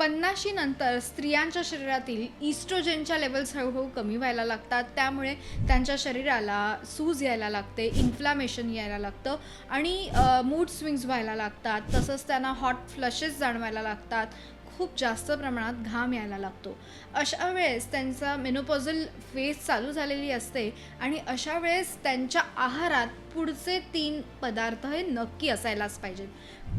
50शी नंतर स्त्रियांच्या शरीरातील इस्ट्रोजेनच्या लेवल्स हळूहळू कमी व्हायला लागतात. त्यामुळे त्यांच्या शरीराला सूज यायला लागते, इन्फ्लामेशन यायला लागतं आणि मूड स्विंग्स व्हायला लागतात. तसंच त्यांना हॉट फ्लशेस जाणवायला लागतात, खूप जास्त प्रमाणात घाम यायला लागतो. अशा वेळेस त्यांचा मेनोपॉझल फेज चालू झालेली असते आणि अशा वेळेस त्यांच्या आहारात पुढचे 3 पदार्थ हे नक्की असायलाच पाहिजेत.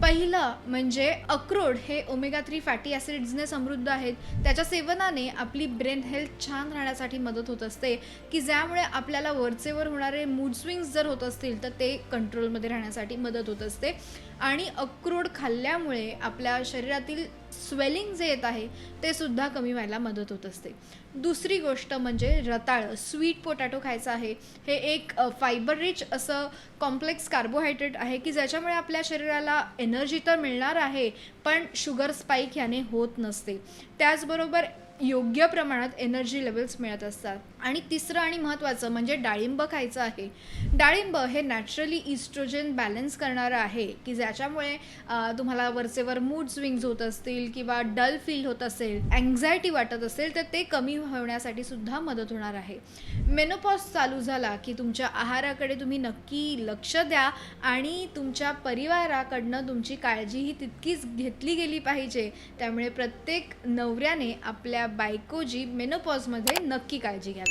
पहिलं म्हणजे अक्रोड हे ओमेगा 3 फॅटी ॲसिड्सने समृद्ध आहेत. त्याच्या सेवनाने आपली ब्रेन हेल्थ छान राहण्यासाठी मदत होत असते, की ज्यामुळे आपल्याला वरचेवर होणारे मूड स्विंग्स जर होत असतील तर ते कंट्रोलमध्ये राहण्यासाठी मदत होत असते. आणि अक्रोड खाल्ल्यामुळे आपल्या शरीरातील स्वेलिंग जे येत आहे ते सुद्धा कमी व्हायला मदत होत असते. दुसरी गोष्ट म्हणजे रताळं, स्वीट पोटॅटो खायचं आहे. हे एक फायबर रिच असं कॉम्प्लेक्स कार्बोहायड्रेट आहे, की ज्याच्यामुळे आपल्या शरीराला एनर्जी तर मिळणार आहे, पण शुगर स्पाईक याने होत नसते. त्याचबरोबर योग्य प्रमाणात एनर्जी लेवल्स मिळत असतात. आणि तिसरं आणि महत्त्वाचं म्हणजे डाळिंब खायचं आहे. डाळिंब हे नॅचरली इस्ट्रोजन बॅलन्स करणारं आहे, की ज्याच्यामुळे तुम्हाला वरचेवर मूड स्विंग्स होत असतील किंवा डल फील होत असेल, अँक्झायटी वाटत असेल तर ते कमी होण्यासाठी सुद्धा मदत होणार आहे. मेनोपॉज चालू झाला की तुमच्या आहाराकडे तुम्ही नक्की लक्ष द्या आणि तुमच्या परिवाराकडनं तुमची काळजी ही तितकीच घेतली गेली पाहिजे. त्यामुळे प्रत्येक नवऱ्याने आपल्या बायकोची मेनोपॉजमध्ये नक्की काळजी घ्यावी.